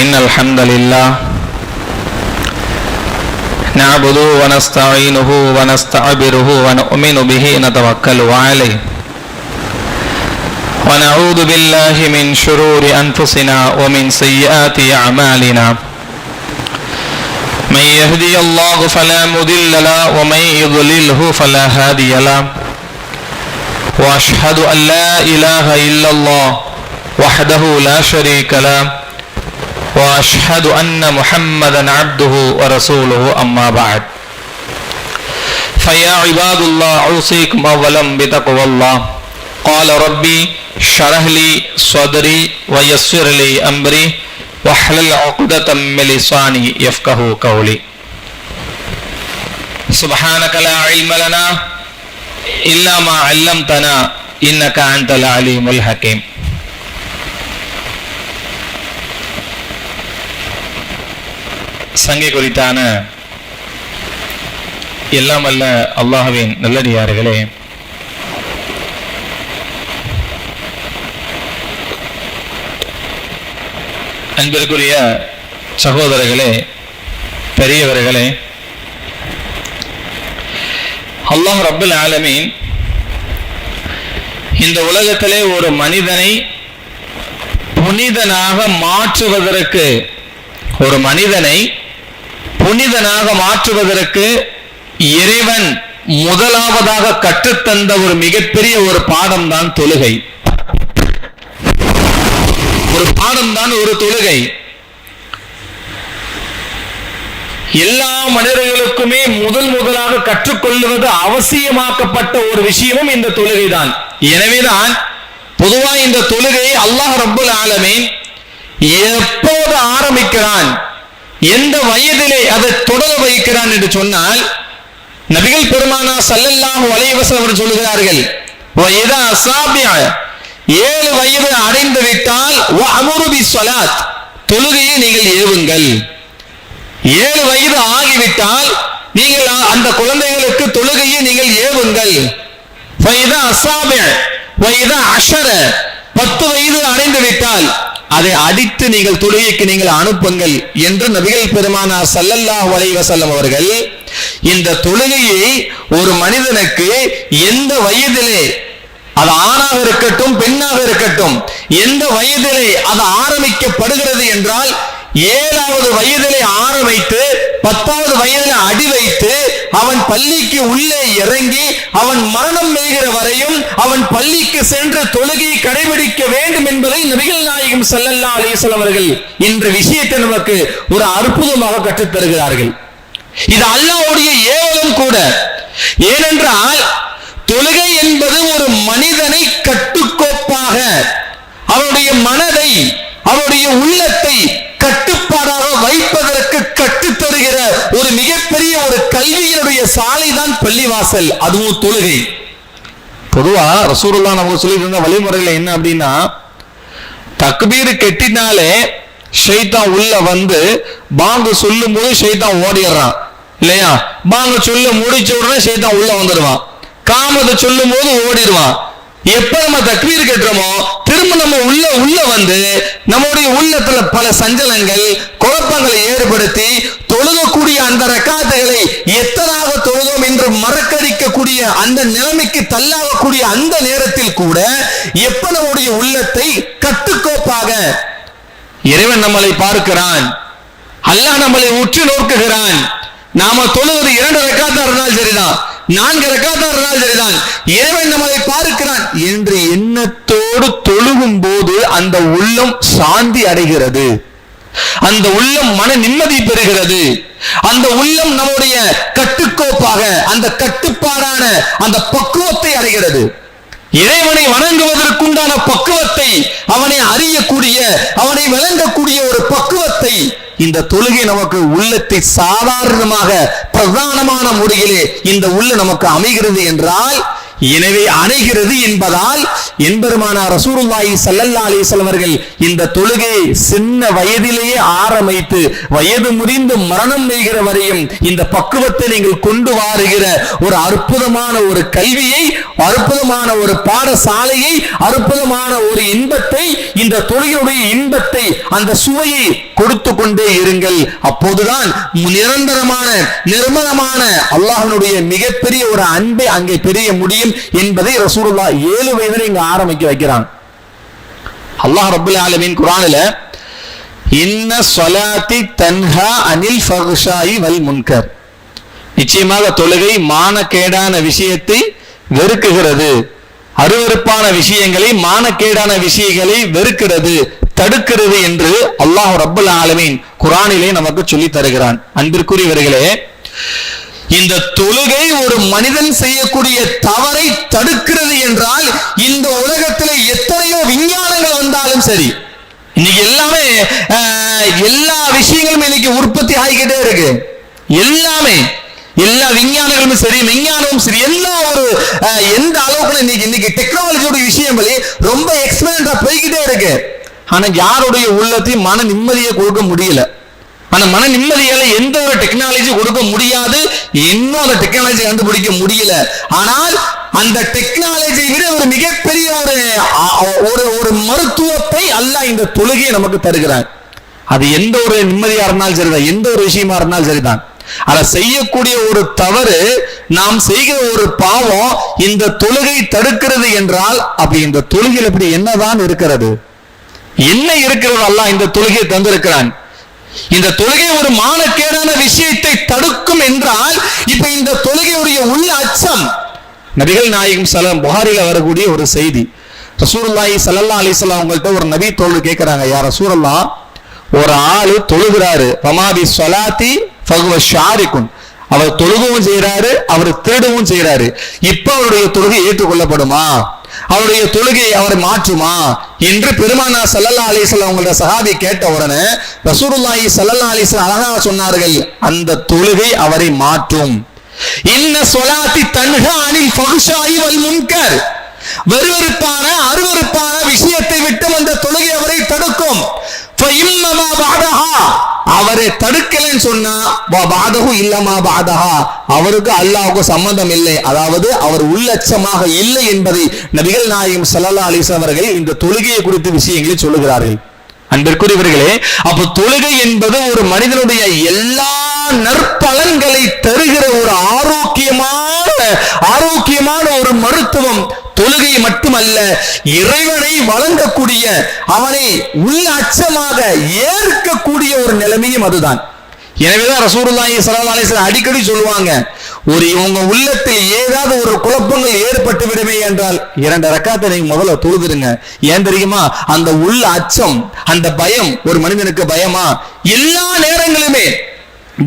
إن الحمد لله نعبده ونستعينه ونستعبره ونؤمن به نتوكل عليه ونعوذ بالله من شرور أنفسنا ومن سيئات أعمالنا من يهدي الله فلا مضل له ومن يضلله فلا هادي له وأشهد أن لا إله إلا الله وحده لا شريك له وأشهد أن محمدا عبده ورسوله أما بعد فيا عباد الله أوصيكم أولا بتقوى الله قال ربي اشرح لي صدري ويسر لي أمري واحلل عقدة من لساني يفقهوا قولي سبحانك لا علم لنا إلا ما علمتنا إنك أنت العليم الحكيم. சங்கை குறித்தான எல்லாம் அல்ல அல்லாஹ்வின் நல்லடியார்களே, அன்பிற்குரிய சகோதரர்களே, பெரியவர்களே, அல்லாஹ் ரப்பல் ஆலமீன் இந்த உலகத்திலே ஒரு மனிதனை புனிதனாக மாற்றுவதற்கு இறைவன் முதலாவதாக கற்றுத்தந்த ஒரு மிகப்பெரிய ஒரு பாடம் தான் தொழுகை. ஒரு பாடம் தான் ஒரு தொழுகை. எல்லா மனிதர்களுக்குமே முதலாக கற்றுக்கொள்வது அவசியமாக்கப்பட்ட ஒரு விஷயமும் இந்த தொழுகை தான். எனவேதான் பொதுவாக இந்த தொழுகை அல்லாஹ் ரப்பல் ஆலமீன் எப்போது ஆரம்பிக்கிறான், எந்த வயதிலே அதை தொடர வைக்கிறான் என்று சொன்னால், நபிகள் பெருமானா ஸல்லல்லாஹு அலைஹி வஸல்லம் சொல்லுகிறார்கள், 7 வயது அடைந்து விட்டால் வஅமுரு பிஸ்ஸலாத், தொழுகையை நீங்கள் ஏவுங்கள். 7 வயது ஆகிவிட்டால் நீங்கள் அந்த குழந்தைகளுக்கு தொழுகையை நீங்கள் ஏவுங்கள். 10 வயது அடைந்து விட்டால் அதை அடித்து நீங்கள் தொழுகைக்கு நீங்கள் அனுப்புங்கள் என்று நபிகள் பெருமானார் ஸல்லல்லாஹு அலைஹி வஸல்லம் அவர்கள் இந்த தொழுகையை ஒரு மனிதனுக்கு எந்த வயதிலே, அது ஆணாக இருக்கட்டும் பெண்ணாக இருக்கட்டும், எந்த வயதிலே அது ஆரம்பிக்கப்படுகிறது என்றால் 7வது வயதிலே ஆரம்பித்து 10வது வயதிலே அடி வைத்து அவன் பள்ளிக்கு உள்ளே இறங்கி அவன் மரணம் பெறுகிற வரையும் அவன் பள்ளிக்கு சென்று தொழுகையை கடைபிடிக்க வேண்டும் என்பதை நபிகள் நாயகம் ஸல்லல்லாஹு அலைஹி வஸல்லம் அவர்கள் இந்த விஷயத்தை நமக்கு ஒரு அற்புதமாக கற்றுத் தருகிறார்கள். இது அல்லாஹ்வுடைய ஏவலும் கூட. ஏனென்றால் தொழுகை என்பது ஒரு மனிதனை கட்டுக்கோப்பாக, அவருடைய மனதை, அவருடைய உள்ளத்தை கட்டுப்பாடாக வைப்பதற்கு கற்றுத்தருகிற ஒரு மிகப்பெரிய ஒரு கல்வியினுடைய சாலை தான் பள்ளிவாசல், அதுவும் தொழுகை. பொதுவா ரசூலுல்லாஹ் நமக்கு சொல்லியிருந்த வழிமுறையில என்ன அப்படின்னா, தக்பீர் கெட்டினாலே ஷைத்தான் உள்ள வந்து பாங்கு சொல்லும் போது ஷைத்தான் ஓடிடுறான் இல்லையா? பாங்கு சொல்ல முடிச்ச உடனே ஷைத்தான் உள்ள வந்துடுவான். காமத்தை சொல்லும் போது ஓடிடுவான். எப்ப நம்ம தக்பீர் கட்டுறோமோ திரும்ப நம்ம உள்ள வந்து நம்முடைய உள்ளத்துல பல சஞ்சலங்கள் குழப்பங்களை ஏற்படுத்தி தொழுகக்கூடிய அந்த ரக்காத்துகளை எத்தனாக தொழுதோம் என்று மறக்கடிக்கக்கூடிய அந்த நிலைமைக்கு தள்ளாகக்கூடிய அந்த நேரத்தில் கூட எப்ப நம்முடைய உள்ளத்தை கட்டுக்கோப்பாக இறைவன் நம்மளை பார்க்கிறான், அல்லாஹ் நம்மளை உற்று நோக்குகிறான். நாம தொழுவது 2 ரக்காத்தா இருந்தாலும் சரிதான், 4 ரக்காத்தா இருந்தாலும் சரிதான், இறைவன் நம்மளை பார்க்கிறான் என்ற எண்ணத்தோடு தொழுகும் போது அந்த உள்ளம் சாந்தி அடைகிறது, அந்த உள்ளம் மன நிம்மதி பெறுகிறது, அந்த உள்ளம் நம்முடைய கட்டுக்கோப்பாக அந்த கட்டுப்பாடான அந்த பக்குவத்தை அடைகிறது. இறைவனை வணங்குவதற்குண்டான பக்குவத்தை, அவனை அறியக்கூடிய, அவனை விளங்கக்கூடிய ஒரு பக்குவத்தை இந்த தொழுகை நமக்கு உள்ளத்தை சாதாரணமாக பிரதானமான முறையிலே இந்த உள்ள நமக்கு அமைகிறது என்றால் எனவே அணைகிறது என்பதால் எம்பெருமானார் ரசூலுல்லாஹி ஸல்லல்லாஹு அலைஹி வஸல்லம் அவர்கள் இந்த தொழுகையை சின்ன வயதிலேயே ஆரம்பித்து வயது முறிந்து மரணம் நெய்கிற வரையும் இந்த பக்குவத்தை நீங்கள் கொண்டு வாருகிற ஒரு அற்புதமான ஒரு கல்வியை, அற்புதமான ஒரு பாடசாலையை, அற்புதமான ஒரு இன்பத்தை, இந்த தொழுகையுடைய இன்பத்தை, அந்த சுவையை கொடுத்து கொண்டே இருங்கள். அப்போதுதான் நிரந்தரமான நிர்மலமான அல்லாஹ்வுடைய மிகப்பெரிய ஒரு அன்பை அங்கே பெரிய முடியும் என்பதை ரசூலுல்லாஹ் 7 வயதில் இங்க ஆரம்பிக்க வைக்கிறான். அல்லாஹ் ரப்பல் ஆலமீன் குர்ஆனில இன்ன ஸலாத்தி தன்ஹா அனில் ஃபஹ்ஷாஇ வல் முன்கர், நிச்சயமாக தொழுகை மானக்கேடான விஷயத்தை வெறுக்குகிறது, அருவருப்பான விஷயங்களை, மானக்கேடான விஷயங்களை வெறுக்கிறது, தடுக்கிறது என்று அல்லாஹ் ரப்பல் ஆலமீன் குர்ஆனிலே நமக்கு சொல்லி தருகிறான். அன்பிற்குரியவர்களே, இந்த தொழுகை ஒரு மனிதன் செய்யக்கூடிய தவறை தடுக்கிறது என்றால் இந்த உலகத்தில் எத்தனையோ விஞ்ஞானங்கள் வந்தாலும் சரி, இன்னைக்கு எல்லாமே எல்லா விஷயங்களும் இன்னைக்கு உற்பத்தி ஆகிக்கிட்டே இருக்கு. எல்லாமே எல்லா விஞ்ஞானங்களும் சரி, விஞ்ஞானமும் சரி, எல்லா ஒரு எந்த அளவுக்கு இன்னைக்கு டெக்னாலஜியோட விஷயங்களே ரொம்ப எக்ஸ்பெரிமெண்டா போய்கிட்டே இருக்கு. ஆனா யாருடைய உள்ளத்தையும் மன நிம்மதியை கொடுக்க முடியல. ஆனா மன நிம்மதியால எந்த ஒரு டெக்னாலஜி கொடுக்க முடியாது, இன்னும் அந்த டெக்னாலஜி கண்டுபிடிக்க முடியல. ஆனால் அந்த டெக்னாலஜியை விட ஒரு மிகப்பெரிய ஒரு மருத்துவத்தை அல்லாஹ் இந்த தொழுகையை நமக்கு தருகிறார். அது எந்த ஒரு நிம்மதியா இருந்தாலும் சரிதான், எந்த ஒரு விஷயமா இருந்தாலும் சரிதான். அதை செய்யக்கூடிய ஒரு தவறு, நாம் செய்கிற ஒரு பாவம் இந்த தொழுகை தடுக்கிறது என்றால் அப்படி இந்த தொழுகையில் அப்படி என்னதான் இருக்கிறது, என்ன இருக்கிறது? அல்லாஹ் இந்த தொழுகையை தந்திருக்கிறான். இந்த தொழுகை ஒரு மானக்கேடான விஷயத்தை தடுக்கும் என்றால் இப்ப இந்த தொழுகையுடைய உள்ள அச்சம், நபிகள் நாயகம் ஸல்லல்லாஹு புகாரில வரக்கூடிய ஒரு செய்தி, ரசூலுல்லாஹி ஸல்லல்லாஹு அலைஹி வஸல்லம் அவங்கள்ட்ட ஒரு நபி தோழர் கேட்கிறாங்க, யா ரசூலல்லாஹ், ஒரு ஆளு தொழுகிறாரு, ஃபமாபி ஸலாத்தி ஃபஹுவ ஷாரிகுன், அவர் தொழுகவும் செய்யறாரு, அவர் திருடவும் செய்யறாரு, இப்ப அவருடைய தொழுகை ஏற்றுக்கொள்ளப்படுமா, அவருடைய தொழுகை அவர் மாற்றுமா என்று பெருமானார் ஸல்லல்லாஹு அலைஹி வஸல்லம் அவங்களுடைய சஹாபி கேட்ட உடனே ரசூலுல்லாஹி ஸல்லல்லாஹு அலைஹி வஸல்லம் அழகாக சொன்னார்கள், அந்த தொழுகை அவரை மாற்றும். இன்ன ஸலாத்தி தன்ஹா அனில் ஃபஹ்ஷாஇ வல் முன்கர், வெறுவெறுப்பான அருவருப்பான விஷயத்தை விட்டு அந்த தொழுகை அவரை தடுக்கும். ஃபஇம்மமா பஅதஹா, அவரை தடுக்கலன்னு சொன்னா பாதஹு இல்லமா பாதஹா, அவருக்கு அல்லாஹ்வுக்கு சம்பந்தம் இல்லை, அதாவது அவர் உள்ளட்சமாக இல்லை என்பதை நபிகள் நாயகம் ஸல்லல்லாஹு அலைஹி வஸல்லம் அவர்கள் இந்த தொழுகையை குறித்த விஷயங்களை சொல்லுகிறார்கள். அன்பிற்குரியவர்களே, அப்ப தொழுகை என்பது ஒரு மனிதனுடைய எல்லா நற்பலன்களை தருகிற ஒரு ஆரோக்கியமான ஒரு மருத்துவம். தொழுகை மட்டுமல்ல, இறைவனை வழங்கக்கூடிய, அவனை உள்ள அச்சமாக ஏற்கக்கூடிய ஒரு நிலைமையும் அதுதான். எனவேதான் ரசூலுல்லாஹி ஸல்லல்லாஹு அலைஹி வஸல்லம் அடிக்கடி சொல்லுவாங்க, உங்க உள்ளத்தில் ஏதாவது ஒரு குழப்பங்கள் ஏற்பட்டு விடுமே என்றால் 2 ரக்காத்தை நீங்க முதல்ல தொழுதுருங்க. ஏன் தெரியுமா? அந்த உள்ள அச்சம், அந்த பயம், ஒரு மனிதனுக்கு பயமா? எல்லா நேரங்களுமே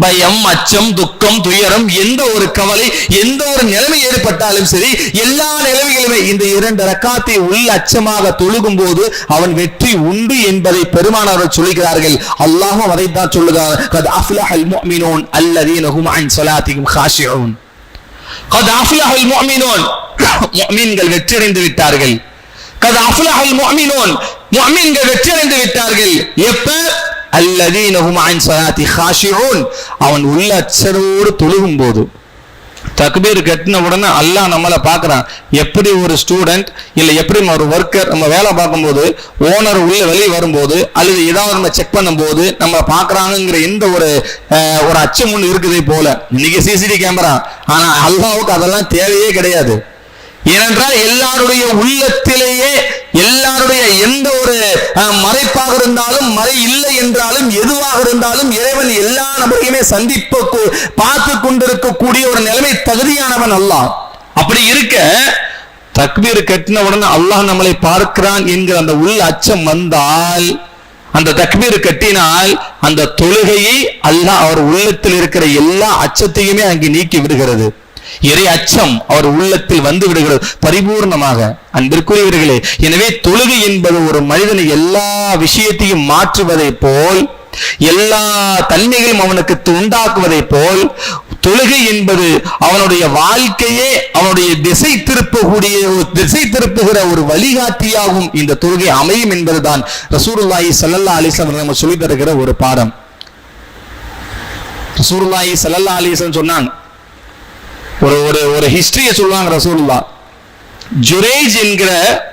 பயம், அச்சம், துக்கம், துயரம், எந்த ஒரு கவலை, எந்த ஒரு நிலைமை ஏற்பட்டாலும் சரி, எல்லா நிலைமைகளுமே இந்த 2 ரக்காத்தை உள்ள அச்சமாக தொழுகும் போது அவன் வெற்றி உண்டு என்பதை பெருமானார் சொல்லுகிறார்கள். அல்லாஹ்வும் அதைத்தான் சொல்லுகிறார், கத் அஃப்லஹல் முஃமினூன் அல்லதீன ஹும் அன் ஸலாத்திஹிம் காஷிஊன். கத் அஃப்லஹல் முஃமினூன், முஃமின்கள் வெற்றியடைந்து விட்டார்கள். கத் அஃப்லஹல் முஃமினூன், முஃமின்கள் வெற்றியடைந்து விட்டார்கள். எப்ப? அல்லதீன ஹும் அன் ஸலாத்தி காஷிஊன், அவன் உள்ள அச்சத்தோடு தொழுகும் போது. தக்பீர் கட்டின உடனே அல்லாஹ் நம்மளை பார்க்கறான். எப்படி ஒரு ஸ்டூடெண்ட் இல்ல எப்படி ஒரு ஒர்க்கர் நம்ம வேலை பார்க்கும்போது ஓனர் உள்ள வெளியே வரும்போது அல்லது ஏதாவது நம்ம செக் பண்ணும் போது நம்ம பார்க்கறாங்கிற எந்த ஒரு அச்சம் ஒன்று இருக்குதே போல, இன்னைக்கு சிசிடிவி கேமரா, ஆனா அல்லாஹ்வுக்கு அதெல்லாம் தேவையே கிடையாது. ஏனென்றால் எல்லாருடைய உள்ளத்திலேயே, எல்லாருடைய எந்த ஒரு மறைப்பாக இருந்தாலும், மறை இல்லை என்றாலும், எதுவாக இருந்தாலும் இறைவன் எல்லா நபரையுமே சந்திப்பு பார்த்து கொண்டிருக்கக்கூடிய ஒரு நிலைமை தகுதியானவன் அல்லாஹ். அப்படி இருக்க தக்பீர் கட்டின உடனே அல்லாஹ் நம்மளை பார்க்கிறான் என்கிற அந்த உள்ள அச்சம் வந்தால், அந்த தக்பீர் கட்டினால் அந்த தொழுகையை அல்லாஹ் அவர் உள்ளத்தில் இருக்கிற எல்லா அச்சத்தையுமே அங்கே நீக்கி விடுகிறது. இறை அச்சம் அவர் உள்ளத்தில் வந்து விடுகிறது பரிபூர்ணமாக. அன்பிற்குரியவர்களே, எனவே தொழுகை என்பது ஒரு மனிதனை எல்லா விஷயத்தையும் மாற்றுவதை போல், எல்லா தன்மைகளையும் அவனுக்கு உண்டாக்குவதை போல், தொழுகை என்பது அவனுடைய வாழ்க்கையே அவனுடைய திசை திருப்புகிற ஒரு வழிகாட்டியாகும் இந்த தொழுகை அமையும் என்பதுதான் ரசூலுல்லாஹி ஸல்லல்லாஹு அலைஹி வஸல்லம் நம்ம சொல்லி தருகிற ஒரு பாடம். ரசூலுல்லாஹி ஸல்லல்லாஹு அலைஹி வஸல்லம் சொன்னாங்க, ஒரு ஹிஸ்டரியை சொல்லுவாங்க ரசூலுல்லாஹ். ஜுரைஜ் என்கிற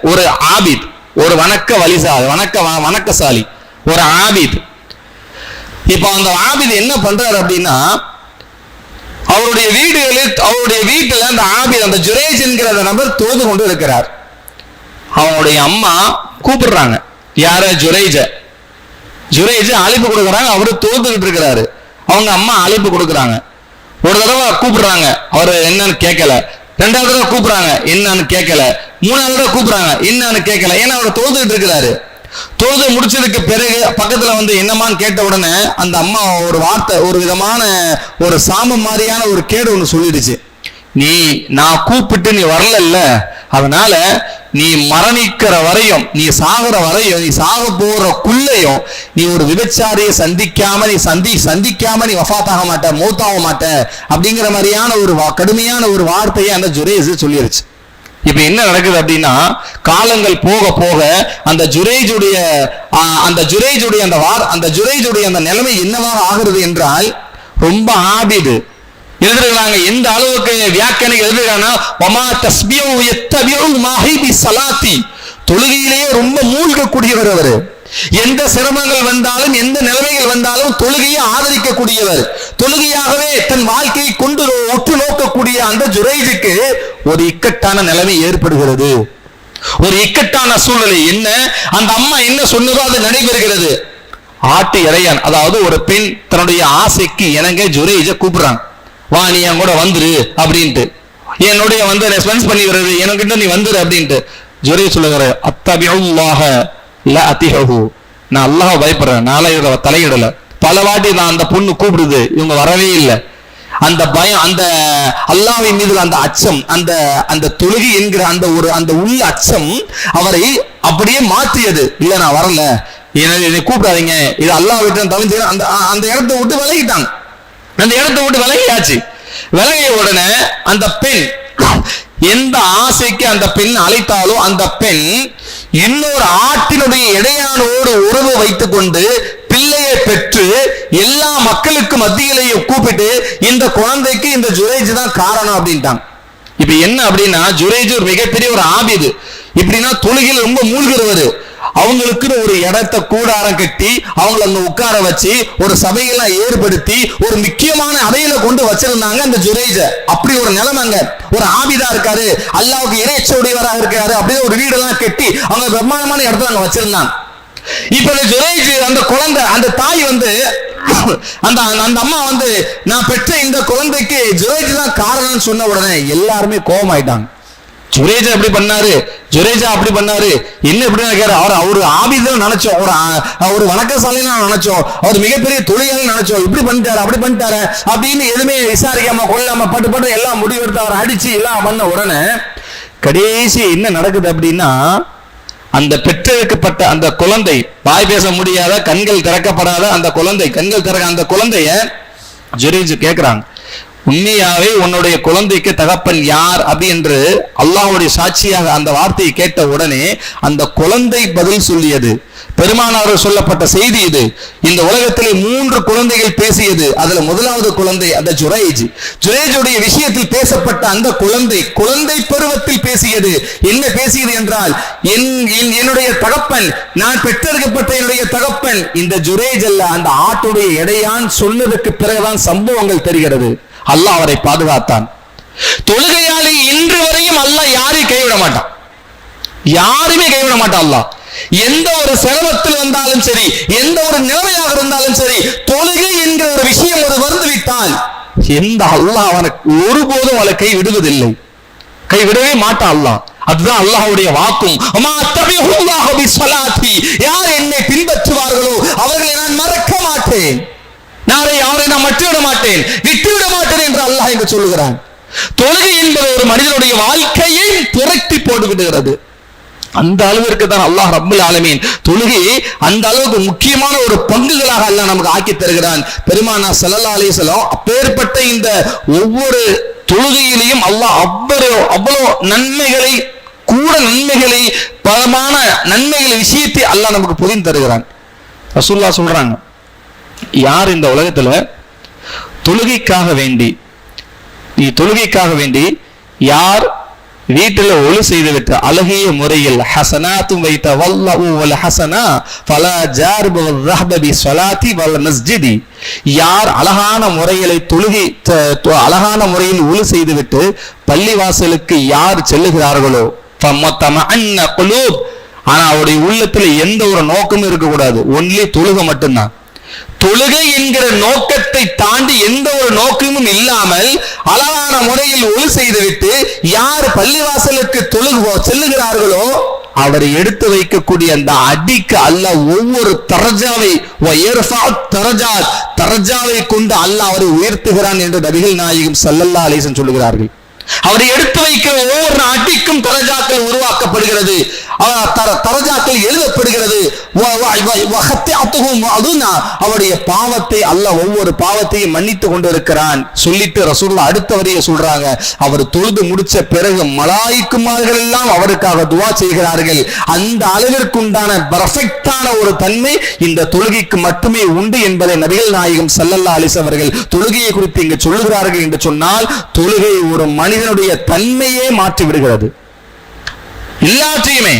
ஒரு ஆபித், ஒரு வணக்கசாலி, ஒரு ஆபித். இப்ப அந்த ஆபித் என்ன பண்றாரு அப்படின்னா, அவருடைய வீட்டுல அந்த ஆபித், அந்த ஜுரைஜ் என்கிற அந்த நபர் தொழுது கொண்டு இருக்கிறார். அவனுடைய அம்மா கூப்பிடுறாங்க, யார? ஜுரைஜ அழைப்பு கொடுக்குறாங்க. அவரு தொழுதுகிட்டு இருக்கிறாரு. அவங்க அம்மா அழைப்பு கொடுக்குறாங்க. ஒரு தடவை கூப்பிடுறாங்க, அவரு என்னன்னு கேட்கல. ரெண்டாவது தடவை கூப்பிடுறாங்க, என்னன்னு கேட்கல. மூணாவது தடவை கூப்பிடுறாங்க, என்னன்னு கேட்கல. ஏன்னா அவர் தொழுதுகிட்டு இருக்கிறாரு. தொழுது முடிச்சதுக்கு பிறகு பக்கத்துல வந்து என்னமான்னு கேட்ட உடனே அந்த அம்மா ஒரு வார்த்தை, ஒரு விதமான ஒரு சாம மாதிரியான ஒரு கேடு ஒண்ணு சொல்லிடுச்சு. நான் கூப்பிட்டு நீ வரல, அதனால நீ மரணிக்கிற வரையும், நீ சாகிற வரையும், நீ சாக போறக்குள்ளையும் நீ ஒரு விபச்சாரியை சந்திக்காம நீ வஃபாத்தாக மாட்ட, மௌத்தாக மாட்ட அப்படிங்கிற மாதிரியான ஒரு கடுமையான ஒரு வார்த்தையை அந்த ஜுரைஜ் சொல்லிருச்சு. இப்ப என்ன நடக்குது அப்படின்னா, காலங்கள் போக போக அந்த ஜுரைஜுடைய அந்த நிலைமை என்னவாக ஆகிறது என்றால், ரொம்ப ஆபிது எழுதுறாங்க. எந்த அளவுக்கு வியாக்கியானிகள் எழுதுறாங்கன்னா, தொழுகையிலேயே ரொம்ப மூழ்கக்கூடியவர் அவர். எந்த சிரமங்கள் வந்தாலும், எந்த நிலைமைகள் வந்தாலும் தொழுகையை ஆதரிக்கக்கூடியவர். தொழுகையாகவே தன் வாழ்க்கையை கொண்டு உற்று நோக்கக்கூடிய அந்த ஜுரைஜுக்கு ஒரு இக்கட்டான நிலைமை ஏற்படுகிறது. ஒரு இக்கட்டான சூழ்நிலை. என்ன? அந்த அம்மா என்ன சொன்னதோ அது நடைபெறுகிறது. ஆட்டு இறையான், அதாவது ஒரு பெண் தன்னுடைய ஆசைக்கு இணங்க ஜுரைஜ கூப்பிடுறாங்க, வா நீ என் கூட வந்துரு அப்படின்ட்டு, என்னுடைய வந்து ரெஸ்பான்ஸ் பண்ணி வருது, என்கிட்ட நீ வந்துரு அப்படின்ட்டு. ஜுரைஜ் சொல்லுகிற, அத்தபியுல்லாஹ ல அதிஹு, நான் அல்லாஹ் பயப்படுறேன், நாளையோட தலையிடல. பல வாட்டி நான் அந்த பொண்ணு கூப்பிடுது, இவங்க வரவே இல்லை. அந்த பயம், அந்த அல்லாஹ்வின் மீது அந்த அச்சம், அந்த தொழுகை என்கிற அந்த உள்ள அச்சம் அவரை அப்படியே மாற்றியது. இல்ல நான் வரல, என்னை கூப்பிடாதீங்க, இது அல்லாஹ் விட்டு தவிர்த்து அந்த இடத்தை விட்டு விலகிட்டாங்க. அந்த இடத்தை விட்டு விலகியாச்சு. விலகிய உடனே அந்த பெண் எந்த ஆசைக்கு அந்த பெண் அழைத்தாலோ அந்த பெண் இன்னொரு ஆட்டினுடைய இடையானோடு உறவு வைத்துக் கொண்டு பிள்ளையை பெற்று எல்லா மக்களுக்கு மத்தியிலேயும் கூப்பிட்டு, இந்த குழந்தைக்கு இந்த ஜுரைஜ் தான் காரணம் அப்படின்ட்டாங்க. இப்ப என்ன அப்படின்னா, ஜுரைஜ் ஒரு மிகப்பெரிய ஒரு ஆபிது. இப்படின்னா தொழுகையில் ரொம்ப மூழ்கிறவர். அவங்களுக்குன்னு ஒரு இடத்தை கூடாரம் கட்டி அவங்களை அங்க உட்கார வச்சு ஒரு சபையெல்லாம் ஏற்படுத்தி ஒரு முக்கியமான அறையில கொண்டு வச்சிருந்தாங்க அந்த ஜுரைஜ. அப்படி ஒரு நிலைமைங்க. ஒரு ஆபிதா இருக்காரு, அல்லாஹ்வுக்கு இறைச்சவுடையவராக இருக்காரு, அப்படியே ஒரு வீடெல்லாம் கட்டி அவங்க பிரம்மாண்டமான இடத்துல அங்க வச்சிருந்தாங்க. இப்ப இந்த ஜுரைஜ், அந்த குழந்தை, அந்த தாய் வந்து அந்த அம்மா வந்து, நான் பெற்ற இந்த குழந்தைக்கு ஜுரைஜ் தான் காரணம்னு சொன்ன உடனே எல்லாருமே கோபம் ஆயிட்டாங்க. ஜுரைஜா அப்படி பண்ணாரு, ஜுரைஜா அப்படி பண்ணாரு, என்ன இப்படி நினைக்கிறாரு? அவரு ஆபிதான் நினைச்சோம், ஒரு வணக்கசாலின்னு நினைச்சோம், அவர் மிகப்பெரிய தொழிலாளி நினைச்சோம், இப்படி பண்ணிட்டாரு அப்படி பண்ணிட்டாரு அப்படின்னு எதுவுமே விசாரிக்காம கொள்ளாம பட்டு எல்லாம் முடிவெடுத்து அவர் அடிச்சு எல்லாம் பண்ண உடனே கடைசி என்ன நடக்குது அப்படின்னா, அந்த பெற்றெடுக்கப்பட்ட அந்த குழந்தை, வாய் பேச முடியாத, கண்கள் திறக்கப்படாத அந்த குழந்தை, அந்த குழந்தைய ஜுரைஜ் கேட்கிறாங்க, உண்மையாவே உன்னுடைய குழந்தைக்கு தகப்பன் யார் அப்படி என்று அல்லாஹ்வுடைய சாட்சியாக அந்த வார்த்தையை கேட்ட உடனே அந்த குழந்தை பதில் சொல்லியது. பெருமானார் சொல்லப்பட்ட செய்தி இது. இந்த உலகத்திலே 3 குழந்தைகள் பேசியது. அதுல முதலாவது குழந்தை அந்த ஜுரைஜுடைய விஷயத்தில் பேசப்பட்ட அந்த குழந்தை பருவத்தில் பேசியது. என்ன பேசியது என்றால், என்னுடைய தகப்பன், நான் பெற்றெடுக்கப்பட்ட என்னுடைய தகப்பன் இந்த ஜுரைஜ் அல்ல, அந்த ஆட்டுடைய இடையான் சொன்னதுக்கு பிறகுதான் சம்பவங்கள் தெரிகிறது. அல்லாஹ் அவரை பாதுகாத்தான். தொழுகையாளி இன்று வரையும் அல்லாஹ் யாரையும் கைவிட மாட்டான், யாருமே கைவிட மாட்டான். அல்லாஹ் எந்த ஒரு சிரமத்தில் வந்தாலும் சரி, எந்த ஒரு நிலைமையாக இருந்தாலும் சரி, தொழுகை என்கிற ஒரு விஷயம் ஒரு வந்துவிட்டால் எந்த அல்லாஹ் அவனுக்கு ஒருபோதும் அவளை கைவிடுவதில்லை, கைவிடவே மாட்டான் அல்லாஹ். அதுதான் அல்லாஹ்வுடைய வாக்கும். யார் என்னை பின்பற்றுவார்களோ அவர்களை நான் மறக்க மாட்டேன், அவரை நான் மற்றுவிட மாட்டேன், விட்டுவிட மாட்டேன் என்று அல்லாஹ் என்று சொல்லுகிறான். தொழுகை என்பது ஒரு மனிதனுடைய வாழ்க்கையை புரட்டி போட்டு விடுகிறது. அந்த அளவிற்கு தான் அல்லாஹ் ரப்புல் ஆலமீன் தொழுகையை அந்த அளவுக்கு முக்கியமான ஒரு பங்குகளாக அல்லாஹ் நமக்கு ஆக்கி தருகிறான். பெருமானார் ஸல்லல்லாஹு அலைஹி வஸல்லம் அப்பேற்பட்ட இந்த ஒவ்வொரு தொழுகையிலையும் அல்லாஹ் அவ்வளோ நன்மைகளை பலமான நன்மைகளை விஷயத்தை அல்லாஹ் நமக்கு பொதிந்து தருகிறான். ரசூலுல்லாஹ் சொல்றாங்க, யார் இந்த உலகத்துல தொழுகைக்காக வேண்டி யார் வீட்டில் ஒழு செய்துவிட்டு அழகிய முறையில் ஹசனாத்தும் வைத்த வல்லஹு வல் ஹசனா ஃபலா ஜார்பு வர்ஹப பி ஸலாத்தி வல் மஸ்ஜிதி, யார் அழகான முறையில் ஒழு செய்துவிட்டு பள்ளிவாசலுக்கு யார் செல்லுகிறார்களோ ஃபமத்தமஅன்ன குலூப், ஆனா அவருடைய உள்ளத்துல எந்த ஒரு நோக்கமும் இருக்கக்கூடாது, ஒன்லி தொழுகை மட்டும்தான். தொழுகை என்கிற நோக்கத்தை தாண்டி எந்த ஒரு நோக்கமும் இல்லாமல் அழகான முறையில் ஒழு செய்துவிட்டு யார் பள்ளிவாசலுக்கு செல்லுகிறார்களோ அவரை எடுத்து வைக்கக்கூடிய அந்த அடிக்கு அல்லாஹ் ஒவ்வொரு தரஜாவை கொண்டு அல்லாஹ் அவரை உயர்த்துகிறான் என்று நபிகள் நாயகம் ஸல்லல்லாஹு அலைஹி வஸல்லம் சொல்லுகிறார்கள். அவரை எடுத்து வைக்க ஒவ்வொரு அடிக்கும் தரஜாக்கள் உருவாக்கப்படுகிறது, தரஜாக்கள் எழுதப்படுகிறது. அவருடைய பாவத்தை அல்லாஹ் ஒவ்வொரு பாவத்தையும் மன்னித்து கொண்டிருக்கிறான் சொல்லிட்டு ரசூலுல்லாஹ் அடுத்த வரியை சொல்றாங்க, அவர் தொழுது முடிச்ச பிறகு மலாயிக்குமார்கள் எல்லாம் அவருக்காக துஆ செய்கிறார்கள். அந்த அளவிற்குண்டான பெர்ஃபெக்ட்டான ஒரு தன்மை இந்த தொழுகைக்கு மட்டுமே உண்டு என்பதை நபிகள் நாயகம் ஸல்லல்லாஹு அலைஹி வஸல்லம் அவர்கள் தொழுகையை குறித்து இங்கு சொல்லுகிறார்கள் என்று சொன்னால், தொழுகை ஒரு மனிதனுடைய தன்மையே மாற்றி விடுகிறது. எல்லாத்தையுமே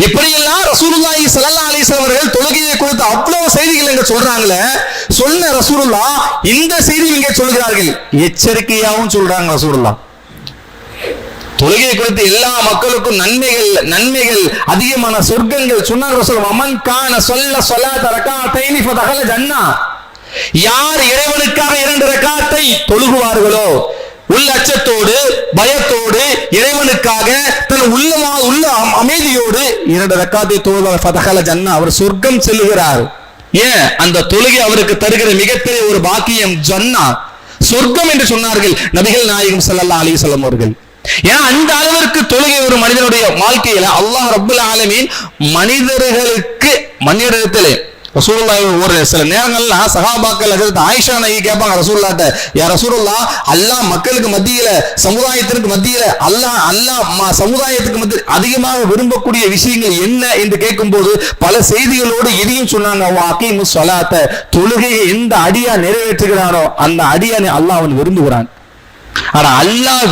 இப்படியெல்லாம் ரசூலுல்லாஹி ஸல்லல்லாஹு அலைஹி வஸல்லம் அவர்கள் தொழுகையை குறித்து அவ்வளவு செய்திகள் இங்க சொல்றாங்களே, சொன்ன ரசூலுல்லாஹ் இந்த செய்தி இங்கே சொல்கிறார்கள், எச்சரிக்கையாகவும் சொல்றாங்க ரசூலுல்லாஹ். தொழுகையை குறித்து எல்லா மக்களுக்கும் நன்மைகள் அதிகமான சொர்க்கங்கள் சொன்னாங்க ரசூலுல்லாஹ். மன் கான ஸல்லா ரகஅத்தைனி ஃபதகல ஜன்னah, யார் இறைவனுக்காக 2 ரக்காத்தை தொழுகுவார்களோ உள்ள அச்சத்தோடு பயத்தோடு இறைவனுக்காக தன் உள்ள அமைதியோடு 2 ரக்காத்தை தொழுவார் ஃபதகல ஜன்னah, அவர் சொர்க்கம் செல்லுகிறார். ஏன்? அந்த தொழுகை அவருக்கு தருகிற மிகப்பெரிய ஒரு பாக்கியம் ஜன்னah, சொர்க்கம் என்று சொன்னார்கள் நபிகள் நாயகம் ஸல்லல்லாஹு அலைஹி வஸல்லம் அவர்கள். ஏன்னா அந்த அளவிற்கு தொழுகை ஒரு மனிதனுடைய வாழ்க்கையில அல்லாஹ் ரப்புல் ஆலமீன் மனிதரிடத்திலே ரசூலுல்லாஹ் ஒரு சில நேரங்கள்ல சஹாபாக்கள் ஹஜ்ரத் ஆயிஷா நபி கேட்பாங்க ரசூலுல்லாஹ்ட்ட, யா ரசூலுல்லாஹ், அல்லாஹ் மக்களுக்கு மத்தியில சமுதாயத்திற்கு மத்தியில அல்லாஹ் சமுதாயத்துக்கு மத்தியில் அதிகமாக விரும்பக்கூடிய விஷயங்கள் என்ன என்று கேட்கும்போது பல செய்திகளோடு இதையும் சொன்னாங்க, அகீமுஸ் ஸலாத்த, தொழுகையை எந்த அடியா நிறைவேற்றுகிறானோ அந்த அடியானை அல்லாஹ் அவன் விரும்புகிறான். ஆனா அல்லாஹ்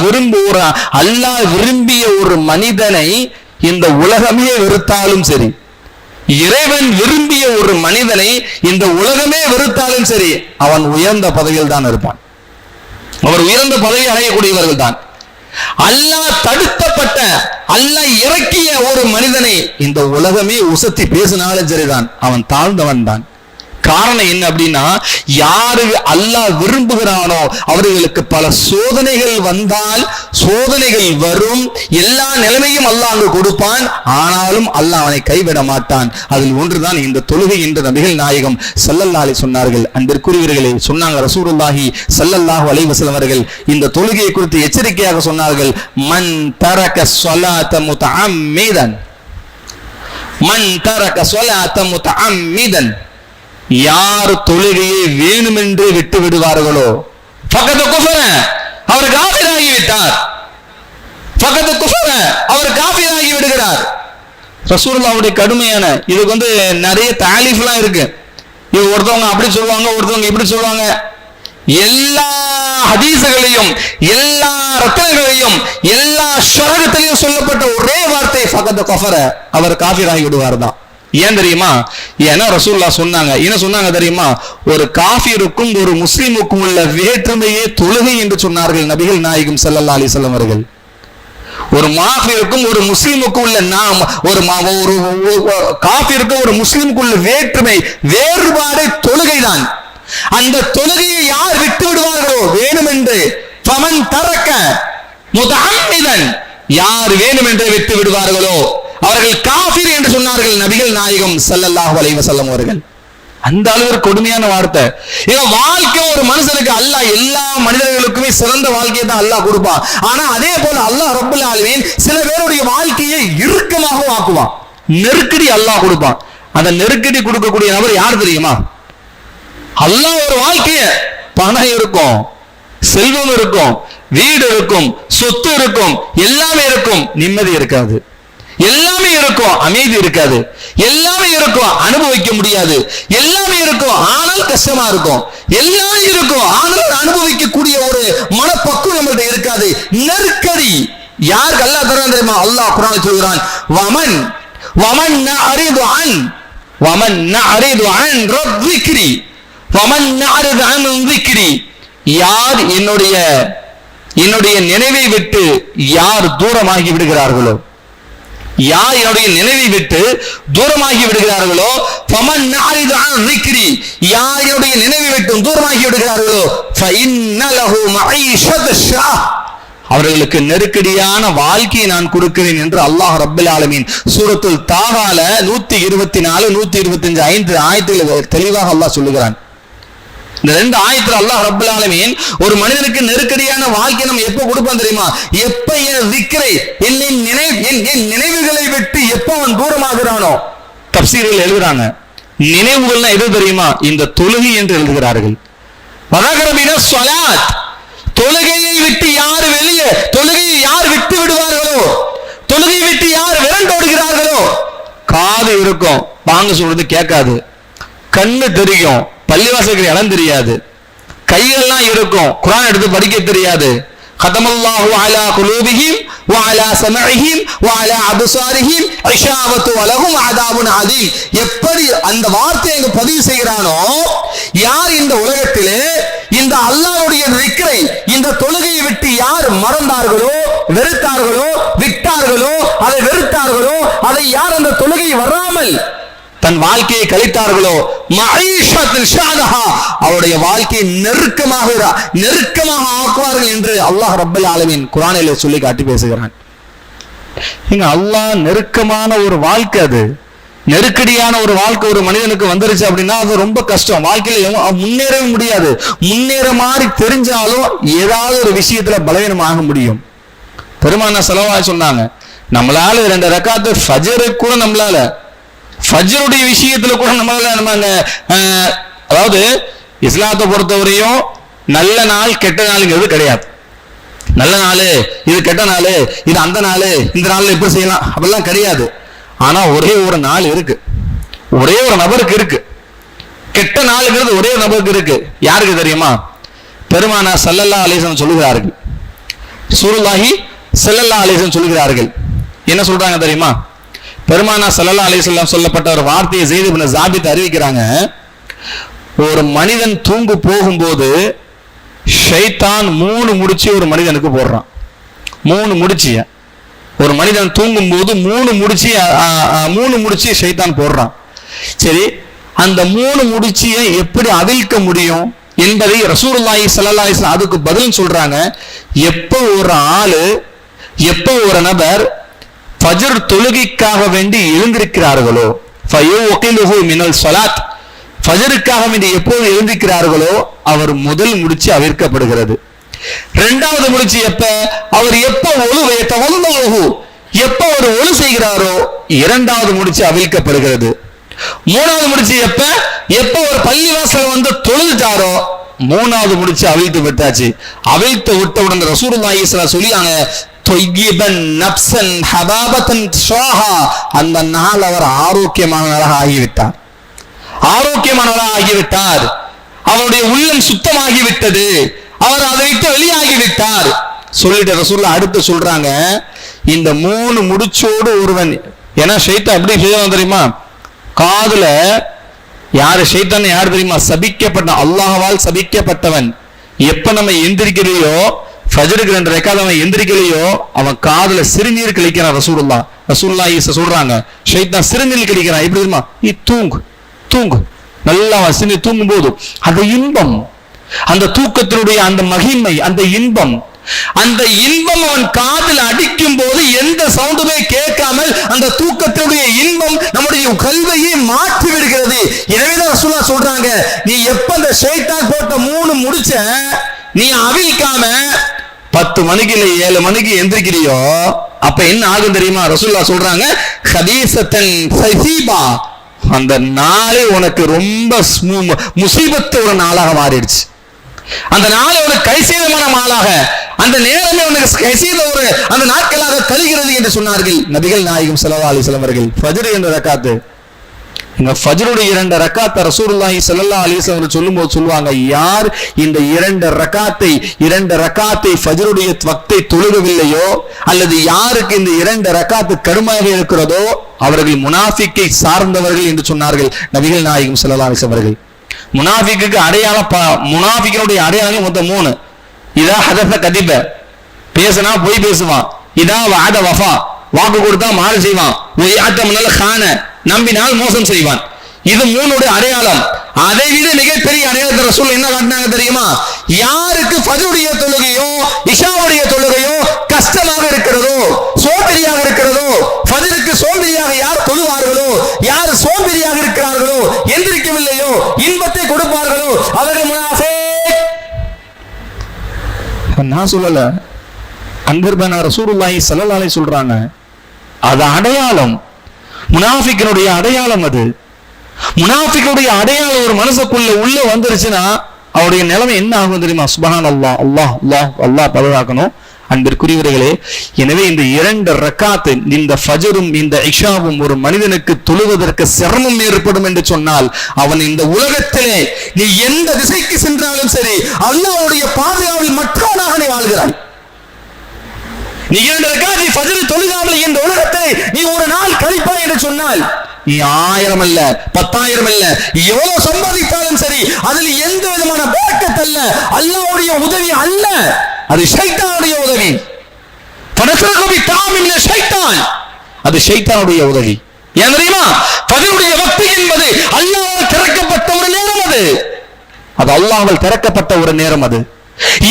விரும்பிய ஒரு மனிதனை இந்த உலகமே வெறுத்தாலும் சரி, இறைவன் விரும்பிய ஒரு மனிதனை இந்த உலகமே வெறுத்தாலும் சரி, அவன் உயர்ந்த பதவியில் தான் இருப்பான். அவர் உயர்ந்த பதவி அடையக்கூடியவர்கள் தான். அல்லாஹ் தடுக்கப்பட்ட அல்லாஹ் இறக்கிய ஒரு மனிதனை இந்த உலகமே உசத்தி பேசினாலும் சரிதான், அவன் தாழ்ந்தவன் தான். காரணம் என்ன அப்படின்னா, யாரு அல்லாஹ் விரும்புகிறானோ அவர்களுக்கு பல சோதனைகள் வந்தால் சோதனைகள் வரும், எல்லா நிலைமையும் அல்லாஹ் அங்கு கொடுப்பான், ஆனாலும் அல்லாஹ் அவனை கைவிட மாட்டான். அதில் ஒன்றுதான் இந்த தொழுகை என்று நபிகள் நாயகம் ஸல்லல்லாஹு அலைஹி சொன்னார்கள். அன்பிற்குரியவர்களே, சொன்னாங்க ரசூலுல்லாஹி ஸல்லல்லாஹு அலைஹி வஸல்லம் அவர்கள் இந்த தொழுகையை குறித்து எச்சரிக்கையாக சொன்னார்கள், மன் தரக ஸலாத முத்தஅம்மிதன், மன் தரக ஸலாத முத்தஅம்மிதன், யார் தொழுகையை வேணுமென்று விட்டு விடுவார்களோ ஃபகத் குஃபர, அவர் காஃபிராகி விட்டார். ஃபகத் குஃபர, அவர் காஃபிராகி விடுகிறார். ரசூலுல்லாஹ்வுடைய கடுமையான இதுக்கு நிறைய தாலீஃப்லாம் இருக்கு. இது ஒருத்தவங்க அப்படி சொல்லுவாங்க, ஒருத்தவங்க இப்படி சொல்லுவாங்க. எல்லா ஹதீஸ்களையும் எல்லா ரத்னங்களையும் எல்லா ஷரகத்திலையும் சொல்லப்பட்ட ஒரே வார்த்தை ஃபகத் குஃபர, அவர் காஃபிராகி விடுவார் தான். ஏன் தெரியுமா? ஏன்னா ரசூலுல்லாஹ் சொன்னாங்க, என்ன சொன்னாங்க தெரியுமா? ஒரு காஃபிருக்கும் ஒரு முஸ்லிமுக்கும் உள்ள வேற்றுமையே தொழுகை என்று சொன்னார்கள் நபிகள் நாயகம் ஸல்லல்லாஹு அலைஹி வஸல்லம் அவர்கள். ஒரு காஃபிருக்கும் ஒரு முஸ்லிமுக்கும் உள்ள ஒரு காஃபிருக்கும் ஒரு முஸ்லிமுக்கும் உள்ள வேறுபாடு தொழுகைதான். அந்த தொழுகையை யார் விட்டு விடுவார்களோ வேணுமென்று, ஃபமன் தரக்க முத்தஅம்மிதன், யார் வேணுமென்று விட்டு விடுவார்களோ அவர்கள் காஃபிர் என்று சொன்னார்கள் நபிகள் நாயகம் ஸல்லல்லாஹு அலைஹி வஸல்லம் அவர்கள். அந்த அளவுக்கு கொடுமையான வார்த்தை. ஏன்னா வாழ்க்கை ஒரு மனுஷனுக்கு அல்லாஹ் எல்லா மனிதர்களுக்குமே சிறந்த வாழ்க்கையை தான் அல்லாஹ் கொடுப்பான். ஆனா அதே போல அல்லாஹ் ரப்பல் ஆலமீன் சில பேருடைய வாழ்க்கையை இறுக்கமாக ஆக்குவான், நெருக்கடி அல்லாஹ் கொடுப்பான். அந்த நெருக்கடி கொடுக்கக்கூடிய நபர் யார் தெரியுமா? அல்லாஹ் ஒரு வாழ்க்கைய பணம் இருக்கும், செல்வம் இருக்கும், வீடு இருக்கும், சொத்து இருக்கும், எல்லாமே இருக்கும், நிம்மதி இருக்காது. எல்லாமே இருக்கும், அமைதி இருக்காது. எல்லாமே இருக்கும், அனுபவிக்க முடியாது. எல்லாமே இருக்கும், ஆனால் கஷ்டமா இருக்கும். எல்லாமே இருக்கும், ஆனால் அனுபவிக்கக்கூடிய ஒரு மனப்பக்குவம் நம்மள்ட்ட இருக்காது. நெருக்கடி யாருக்கு அல்லாஹ் தரான் தெரியுமா? அல்லாஹ் குர்ஆனில் சொல்கிறான், வமன் நஅரிது அன் ரப்பிக்ரி வமன் நஅரிது அன் ذிக்ரி. யார் என்னுடைய நினைவை விட்டு யார் தூரமாகி விடுகிறார்களோ, யார் என்னுடைய நினைவை விட்டு தூரமாகி விடுகிறார்களோ, ஃபமன் நஅரிது அன் ذிக்ரி, யார் என்னுடைய நினைவை விட்டு தூரமாகி விடுகிறார்களோ, ஃபஇன்ன லஹு மஈஷத ஷாஹ், அவர்களுக்கு நெருக்கடியான வாழ்க்கையை நான் கொடுக்கிறேன் என்று அல்லாஹ் ரப்பல் ஆலமீன் சூரத்துல் தாஹால 124 125 5 ஆயத்துகள் தெளிவாக அல்லாஹ் சொல்லுகிறான். இந்த 2 ஆயத்துல அல்லாஹ் ரப்பல் ஆலமீன் ஒரு மனிதனுக்கு நெருக்கடியான வாழ்க்கை நம்ம எப்ப கொடுப்பான் தெரியுமா? எப்ப என் திக்ரை, என் நினைவுகளை விட்டு எப்ப அவன் தூரமாகிறானோ. தப்சீரில் எழுதுறாங்க, நினைவுகள்னா எது தெரியுமா? இந்த தொழுகை என்று எழுதுகிறார்கள். வதகரபின ஸலாத், தொழுகையை விட்டு யார் வெளியே, தொழுகையை யார் விட்டு விடுவார்களோ, தொழுகையை விட்டு யார் விரண்டோடுகிறார்களோ, காது இருக்கும், பாங்கு சொல்றது கேட்காது, கண்ணு தெரியும், பள்ளிவாசலுக்கு இடம் தெரியாது, கையெல்லாம் இருக்கும், குர்ஆன் எடுத்து படிக்க தெரியாது. கதமல்லாஹு அலா குலூபிஹிம் வ அலா சமஇஹிம் வ அலா அப்சாரிஹிம் இஷாவத்து வலஹும் அதாபுன் அதீம். எப்படி அந்த வார்த்தையை அங்கு பதிவு செய்கிறானோ, யார் இந்த உலகத்திலே இந்த அல்லாஹ்வுடைய திக்ரை, இந்த தொழுகையை விட்டு யார் மறந்தார்களோ, வெறுத்தார்களோ, விட்டார்களோ, அதை வெறுத்தார்களோ, அதை யார் அந்த தொழுகை வராமல் தன் வாழ்க்கையை கழித்தார்களோ, அவருடைய வாழ்க்கையை நெருக்கமாக ஆக்குவார்கள் என்று அல்லாஹ் ரப்பல் ஆலமீன் குர்ஆனிலே சொல்லி காட்டி பேசுகிறான். இங்க அல்லாஹ் நெருக்கமான ஒரு வாழ்க்கை, அது நெருக்கடியான ஒரு வாழ்க்கை ஒரு மனிதனுக்கு வந்துருச்சு அப்படின்னா அது ரொம்ப கஷ்டம். வாழ்க்கையில முன்னேறவே முடியாது. முன்னேற மாதிரி தெரிஞ்சாலும் ஏதாவது ஒரு விஷயத்துல பலவீனமாக முடியும். பெருமானார் ஸல்லல்லாஹு அலைஹி சொன்னாங்க, நம்மளால 2 ரக்காத்து ஃபஜ்ருக்கு கூட நம்மளால, ஃபஜ்ருடைய விஷயத்துல கூட நம்மளால அதாவது இஸ்லாத்தை பொறுத்தவரையும் நல்ல நாள் கெட்ட நாளுங்கிறது கிடையாது. நல்ல நாள் இது, கெட்ட நாள் இது, அந்த நாள் இந்த நாள்ல எப்படி செய்யலாம் அப்படிலாம் கிடையாது. ஆனா ஒரே ஒரு நாள் இருக்கு, ஒரே ஒரு நபருக்கு இருக்கு. கெட்ட நாளுங்கிறது ஒரே ஒரு நபருக்கு இருக்கு. யாருக்கு தெரியுமா? பெருமானார் ஸல்லல்லாஹு அலைஹி வஸல்லம் சொல்லுகிறார்கள், ரசூலுல்லாஹி ஸல்லல்லாஹு அலைஹி வஸல்லம் சொல்லுகிறார்கள். என்ன சொல்றாங்க தெரியுமா? பெருமானார் ஸல்லல்லாஹு அலைஹி வஸல்லம் சொல்லப்பட்ட ஒரு வார்த்தையை ஸைத் இப்னு ஸாபித் அறிவிக்கிறாங்க. ஒரு மனிதன் தூங்கு போகும்போது ஷைத்தான் 3 முடிச்சு ஒரு மனிதனுக்கு போடுறான். 3 முடிச்சு ஒரு மனிதன் தூங்கும் போது 3 முடிச்சு ஷைத்தான் போடுறான். சரி, அந்த 3 முடிச்சியை எப்படி அவிழ்க்க முடியும் என்பதை ரசூலுல்லாஹி ஸல்லல்லாஹு அலைஹி வஸல்லம் அதுக்கு பதில் சொல்றாங்க. எப்போ ஒரு நபர் ஃபஜ்ர் தொழுகைக்காக வேண்டி எழுந்திருக்கிறார்களோ, ஃபயுகிலுஹு மினல் ஸலாத், ஃபஜ்ருக்காக வேண்டி எப்போது எழுந்திருக்கிறார்களோ அவர் முதல் முடிச்சு அவிழ்க்கப்படுகிறது. 2வது முடிச்சு அவர் எப்ப ஒரு ஒழு செய்கிறாரோ 2வது முடிச்சு அவிழ்க்கப்படுகிறது. 3வது முடிச்சு எப்ப ஒரு பள்ளிவாசல் வந்து தொழுதுட்டாரோ 3வது முடிச்சு அவிழ்த்து விட்டாச்சு. அவிழ்த்து விட்டவுடன் ரசூலுல்லாஹி ஸல்லல்லாஹு அலைஹி வஸல்லம் சொல்லியாங்க, அந்த நாள் அவர் ஆரோக்கியமானவராக ஆகிவிட்டார். அவருடைய உள்ளம் சுத்தமாகிவிட்டது, அவர் அதை விட்டு வெளியாகிவிட்டார் சொல்லிட்டு ரசூலுல்லாஹ் அடுத்து சொல்றாங்க, இந்த 3 முடிச்சோடு ஒருவன், ஏன்னா ஷைத்தான் எப்படி செய்யலாம் தெரியுமா? காதுல யாரு ஷைத்தான் யார் தெரியுமா? சபிக்கப்பட்ட, அல்லாஹ்வால் சபிக்கப்பட்டவன். எப்ப நம்ம எந்திரிக்கலையோ, ஃபஜ்ருக்கு 2 ரக்காத் அவன் எந்திரிக்கலையோ, அவன் காதுல சிறுநீர் கழிக்கிறான். ரசூலுல்லாஹி சொல்றாங்க, ஷைத்தான் சிறுநீர் கழிக்கிறான். எப்படி தெரியுமா? நீ தூங்கு நல்லா சிறுநீர் தூங்கும் போது அந்த இன்பம், அந்த தூக்கத்தினுடைய அந்த மகிமை, அந்த இன்பம் அந்த இன்பம் அவன் காதில் அடிக்கும் போது எந்த சவுண்டுமே கேட்காமல் அந்த தூக்கத்தினுடைய இன்பம் நம்முடைய கல்வியை மாற்றி விடுகிறது. எனவேதான் ரசூலுல்லாஹ் சொல்றாங்க, நீ எப்ப அந்த ஷைத்தான் போட்ட 3 முடிச்ச நீ அவிழ்க்காம 10 மணிக்கு இல்ல 7 மணிக்கு எந்திரிக்கிறியோ அப்ப என்ன ஆகும் தெரியுமா? ரசூலுல்லாஹ் சொல்றாங்க, ஹதீஸத்தன் ஸைபா, அந்த நாளே உனக்கு ரொம்ப முசீபத்து ஒரு நாளாக மாறிடுச்சு. அந்த நாளை உனக்கு கைசேதமான நாளாக, அந்த நேரமே உனக்கு கைசேத ஒரு அந்த நாட்களாக கழிகிறது என்று சொன்னார்கள் நபிகள் நாயகம் ஸல்லல்லாஹு அலைஹி வஸல்லம் அவர்கள். ஃபஜ்ர் என்ற ரக்காத்து, இந்த ஃபஜ்ருடைய 2 ரக்காத்தை ரசூலுல்லாஹி ஸல்லல்லாஹு அலைஹி வஸல்லம் சொல்லும்போது சொல்லுவாங்க, யார் இந்த 2 ரக்காத்தை ஃபஜ்ருடைய வக்தை தொழுகவில்லையோ அல்லது யாருக்கு இந்த 2 ரக்காத்து கடுமையாக இருக்கிறதோ அவர்கள் முனாஃபிக்கை சார்ந்தவர்கள் என்று சொன்னார்கள் நபிகள் நாயகம் ஸல்லல்லாஹு அலைஹி வஸல்லம் அவர்கள். முனாஃபிக்கு அடையாளம், முனாஃபிக்கினுடைய அடையாளம் மொத்தம் 3. இதா ஹதஸ கதிப, பேசினா போய் பேசுவான். இதா வஅத வஃபா, வாக்கு கொடுத்தா மாறு செய்வான். வயஅத மினல் கான, நம்பினால் மோசம் செய்வான். இது 3 அடையாளம். அதை விட மிகப்பெரிய அடையாளத்தை ரசூல் என்ன காட்டினாங்க தெரியுமா? யாருக்கு ஃபஜ்ருடைய தொழுகையோ இஷாவுடைய தொழுகையோ கஷ்டமாக இருக்கிறதோ சோம்பேறியாக இருக்கிறதோ, ஃபஜ்ருக்கு சோம்பேறியாக யார் தொழுவார்களோ, யார் சோம்பேறியாக இருக்கிறார்களோ, எந்திரிக்கவில்லையோ, இன்பத்தை கொடுப்பார்களோ அவர்கள் முனாஃபிக். நான் சொல்லல, அன்பிற்பான ரசூலுல்லாஹி ஸல்லல்லாஹு அலைஹி சொல்றாங்க, அது அடையாளம், முனாஃபிக்கினுடைய அடையாளம். அது முனாஃபிக்குடைய அடையாளம் ஒரு மனசுக்குள்ள உள்ள வந்துருச்சுன்னா அவருடைய நிலைமை என்ன ஆகும் தெரியுமா? சுப்ஹானல்லாஹ், அல்லாஹ் அல்லாஹ் அல்லாஹ் பாதுகாக்கணும் அன்பிற்குரியவர்களே. எனவே இந்த 2 ரக்காத்து, இந்த ஃபஜ்ரும் இந்த இஷாவும் ஒரு மனிதனுக்கு தொழுவதற்கு சிரமம் ஏற்படும் என்று சொன்னால் அவன் இந்த உலகத்திலே நீ எந்த திசைக்கு சென்றாலும் சரி அல்லாஹ்வுடைய பாதுகாவலில் மற்றவனாக நீ வாழ்கிறாய். நீ 2 ரக்காத்தை ஃபஜ்ர் தொழுகாமல் இந்த உலகத்தை நீ ஒரு நாள் கழிப்பாய் என்று சொன்னால் நீ 1000 அல்ல 10,000 அல்ல எவ்வளவு சம்பாதித்தாலும் சரி அதில் எந்த விதமான பரக்கத் அல்ல, அல்லாஹ்வுடைய உதவி அல்ல, அது ஷைத்தானுடைய உதவி. ஃபனஸ்ரகு பிதாமின் ஷைத்தான், அது ஷைத்தானுடைய உதவி. ஏன் தெரியுமா? ஃபஜ்ருடைய வக்த் என்பது அல்லாஹ்வால் திறக்கப்பட்ட ஒரு நேரம். அது அல்லாஹ்வால் திறக்கப்பட்ட ஒரு நேரம். அது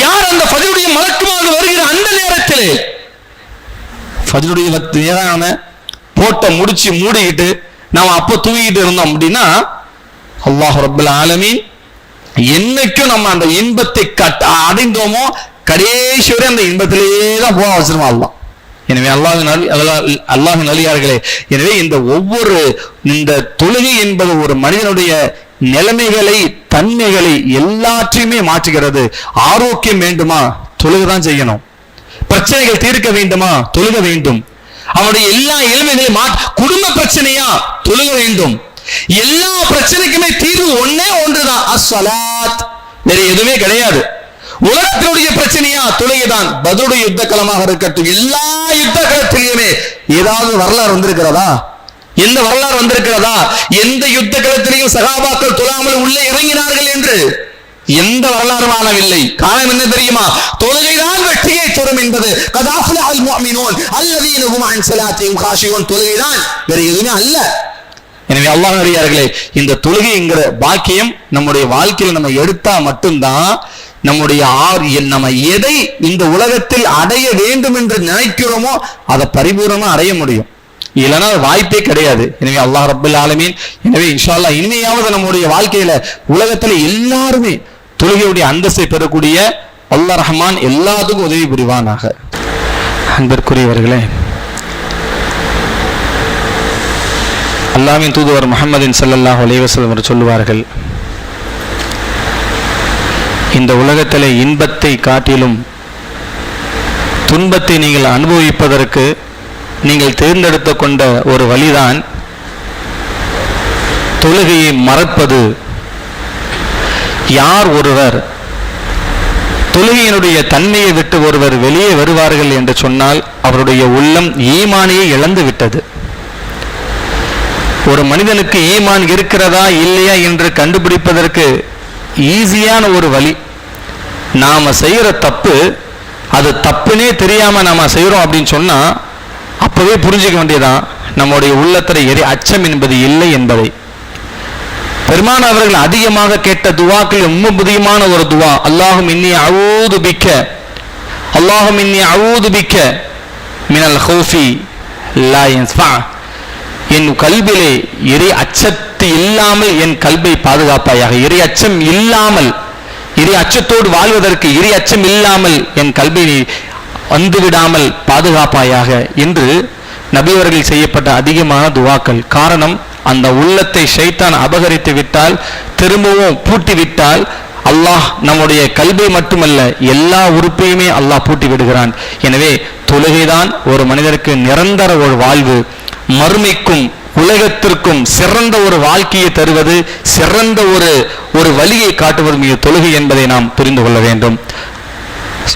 யார் அந்த ஃபஜ்ருடைய மலக்குமாக வருகிற அந்த நேரத்தில் ஃபஜ்ருடைய வக்த் நேரான போட்ட முடிச்சு மூடிக்கிட்டு நாம் அப்ப தூங்கிட்டு இருந்தோம் அப்படின்னா அல்லாஹ் ரப்பல் ஆலமீன் என்னைக்கும் நம்ம அந்த இன்பத்தை அடைந்தோமோ கடைசி வரை அந்த இன்பத்திலேயே தான் போக வச்சிருவோம் அல்லாஹ். எனவே அல்லாஹ்வின் நல்லடியார்களே, எனவே இந்த ஒவ்வொரு இந்த தொழுகை என்பது ஒரு மனிதனுடைய நிலைமைகளை தன்மைகளை எல்லாற்றையுமே மாற்றுகிறது. ஆரோக்கியம் வேண்டுமா? தொழுகைதான் செய்யணும். பிரச்சனைகள் தீர்க்க வேண்டுமா? தொழுக வேண்டும். அவனுடைய எல்லா இளமைகளையும் குடும்ப பிரச்சனையா? தொழுக வேண்டும். எல்லா பிரச்சனைக்குமே தீர்வு ஒன்னே ஒன்றுதான், அஸ்ஸலாத். வேற எதுவுமே கிடையாது. உலகத்தினுடைய பிரச்சனையா? தொழுகைதான். பத்ருடைய யுத்த களமாக இருக்கட்டும், எல்லா யுத்த களத்திலுமே ஏதாவது வரலாறு வந்திருக்கிறதா? எந்த வரலாறு வந்திருக்கிறதா? எந்த யுத்த களத்திலையும் சகாபாக்கள் தொழாமல் உள்ளே இறங்கினார்கள் என்று எந்த வரலாறும் ஆனவில்லை. காரணம் என்ன தெரியுமா? தொழுகைதான் வெற்றியை தரும் என்பது. கத் அஃப்லஹல் முஃமினூன் அல்லதீன ஹும் அன் ஸலாத்திஹிம் காஷியூன். தொழுகைதான், வேற எதுவுமே அல்ல. எனவே அல்லாஹ்வினர்களே, இந்த தொழுகைங்கிற பாக்கியம் நம்முடைய வாழ்க்கையில் நம்ம எடுத்தா மட்டும்தான் நம்முடைய நம்ம எதை இந்த உலகத்தில் அடைய வேண்டும் என்று நினைக்கிறோமோ அதை பரிபூர்ணமா அடைய முடியும். இல்லைன்னா வாய்ப்பே கிடையாது. எனவே அல்லாஹ் ரப்பல் ஆலமீன், எனவே இன்ஷா அல்லாஹ் இனிமையாவது நம்முடைய வாழ்க்கையில உலகத்துல எல்லாருமே தொழுகையுடைய அந்தஸ்தை பெறக்கூடிய அல்லாஹ் ரஹ்மான் எல்லாத்துக்கும் உதவி புரிவானாக. அன்பிற்குரியவர்களே, அல்லாஹ்வின் தூதுவர் முஹம்மதின் ஸல்லல்லாஹு அலைஹி வஸல்லம் சொல்லுவார்கள், இந்த உலகத்திலே இன்பத்தை காட்டிலும் துன்பத்தை நீங்கள் அனுபவிப்பதற்கு நீங்கள் தேர்ந்தெடுத்து கொண்ட ஒரு வழிதான் தொழுகையை மறப்பது. யார் ஒருவர் தொழுகையினுடைய தன்மையை விட்டு ஒருவர் வெளியே வருவார்கள் என்று சொன்னால் அவருடைய உள்ளம் ஈமானையை இழந்து விட்டது. ஒரு மனிதனுக்கு ஈமான் இருக்கிறதா இல்லையா என்று கண்டுபிடிப்பதற்கு ஈஸியான ஒரு வழி, நாம செய்யற தப்பு அது தப்புனே தெரியாம நாம செய்யறோம் அப்படின்னு சொன்னா அப்பவே புரிஞ்சுக்க வேண்டியதான் நம்முடைய உள்ளத்தில் அச்சம் என்பது இல்லை என்பதை. பெருமான் அவர்கள் அதிகமாக கேட்ட துவாக்கள் ரொம்ப முக்கியமான ஒரு துவா, அல்லாஹும் இன்னி அஊது பிக்க அல்லாஹும்ம இன்னி அஊது பிக்க மினல் ஹௌஃபி லா யன்ஃபா, என் கல்விலே இறை அச்சத்து இல்லாமல் என் கல்வை பாதுகாப்பாயாக. இறை அச்சம் இல்லாமல், இறை அச்சத்தோடு வாழ்வதற்கு இறை அச்சம் இல்லாமல் என் கல்வி வந்துவிடாமல் பாதுகாப்பாயாக என்று நபியவர்கள் செய்யப்பட்ட அதிகமான துவாக்கள். காரணம், அந்த உள்ளத்தை ஷைத்தான் அபகரித்து விட்டால், திரும்பவும் பூட்டி விட்டால், அல்லாஹ் நம்முடைய கல்வி மட்டுமல்ல எல்லா உறுப்பையுமே அல்லாஹ் பூட்டி விடுகிறான். எனவே தொழுகைதான் ஒரு மனிதருக்கு நிரந்தர ஒரு வாழ்வு, மறுமைக்கும் உலகத்திற்கும் சிறந்த ஒரு வாழ்க்கையை தருவது, சிறந்த ஒரு வழியை காட்டுவது மீது தொழுகை என்பதை நாம் புரிந்து கொள்ள வேண்டும்.